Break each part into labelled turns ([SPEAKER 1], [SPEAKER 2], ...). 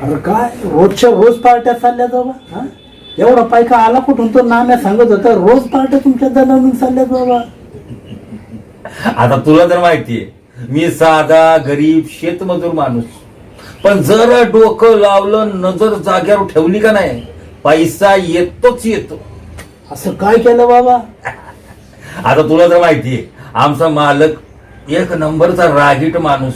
[SPEAKER 1] अरे काय रोजच्या रोज पार्ट्या चालल्या बाबा हा? एवढा पैका आला कुठून तो नाम्या सांगत होता रोज पार्ट्या तुमच्या दरम्यान चालल्यात बाबा.
[SPEAKER 2] आता तुला तर माहितीये मी साधा गरीब शेतमजूर माणूस, पण जर डोकं लावलं नजर जाग्यावर ठेवली का नाही पैसा येतोच येतो.
[SPEAKER 1] असं काय केलं बाबा?
[SPEAKER 2] आता तुला तर माहितीये आमचा मालक एक नंबरचा रागीट माणूस,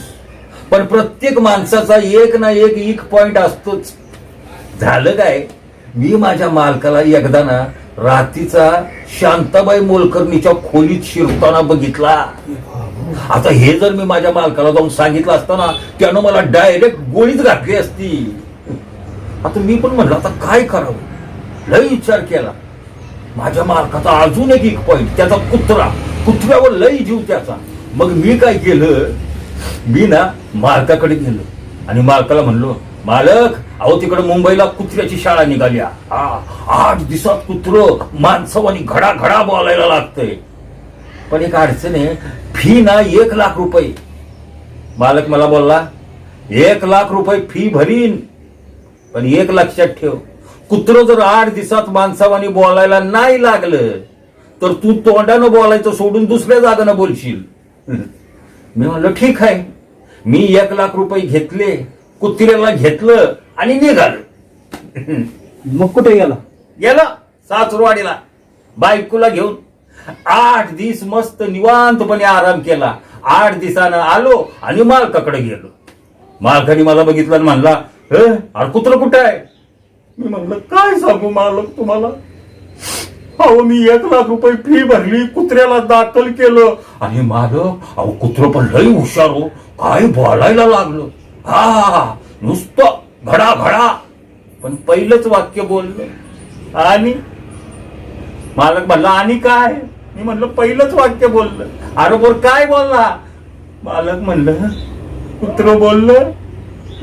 [SPEAKER 2] पण प्रत्येक माणसाचा एक ना एक पॉइंट असतोच. झालं काय, मी माझ्या मालकाला एकदा ना रात्रीचा शांताबाई मोलकर्णीच्या खोलीत शिरताना बघितला. आता हे जर मी माझ्या मालकाला जाऊन सांगितलं असतं ना त्यानं मला डायरेक्ट गोळीच घातली असती. आता मी पण म्हणलं आता काय करावं, लय विचार केला. माझ्या मालकाचा अजून एक पॉइंट, त्याचा कुत्र्यावर लय जीव त्याचा. मग मी काय केलं, मी ना मालकाकडे गेलो आणि मालकाला म्हणलो, मालक अहो तिकडे मुंबईला कुत्र्याची शाळा निघाली, 8 दिवसात कुत्र माणसावानी घडा घडा बोलायला लागतंय. पण एक अडचण आहे, फी ना 1 लाख रुपये. मालक मला बोलला 1 लाख रुपये फी भरीन, पण एक लक्षात ठेव, कुत्र जर 8 दिवसात माणसावानी बोलायला नाही लागलं तर तू तोंडानं बोलायचं सोडून दुसऱ्या जागानं बोलशील. मी म्हणलं ठीक आहे. मी 1 लाख रुपये घेतले, कुत्र्याला घेतलं आणि निघालो.
[SPEAKER 1] मग कुठे गेला?
[SPEAKER 2] गेला सासुरवाडीला बायकोला घेऊन. 8 दिवस मस्त निवांतपणे आराम केला. 8 दिवसानं आलो आणि मालकाकडे गेलो. मालकाने मला बघितलं आणि म्हणला, अरे कुत्र कुठे आहे? मी म्हणलं काय सांगू मालक तुम्हाला, अहो मी 1 लाख रुपये फी भरली, कुत्र्याला दाखल केलं आणि मालक अहो कुत्र पण लई हुशार हो, काय बोलायला लागलं. नुसतं घडा घडा, पण पहिलंच वाक्य बोललं आणि मालक म्हणला आणि काय? मी म्हणलं पहिलंच वाक्य बोललं. बरोबर काय बोलला? मालक म्हणलं कुत्र बोललं,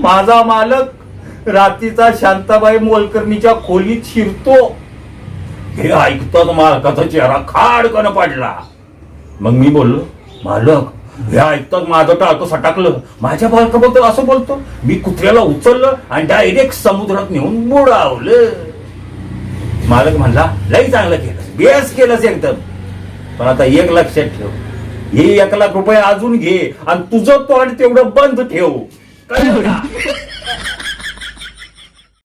[SPEAKER 2] माझा मालक रात्रीचा शांताबाई मोलकर्णीच्या खोलीत शिरतो. हे ऐकताच मालकाचा चेहरा खाडकन पडला. मग मी बोललो, मालक हे ऐकताच माझं टाळकं सटाकलं. माझ्या मालकाबद्दल असं बोलतो? मी कुत्र्याला उचललं आणि डायरेक्ट समुद्रात नेऊन बुडावलं. मालक म्हणला लई चांगलं केलं, बेस केलंस एकदम, पण आता एक लक्षात ठेव, हे 1 लाख रुपये अजून घे आणि तुझं तोंड तेवढं बंद ठेव. कळलं का?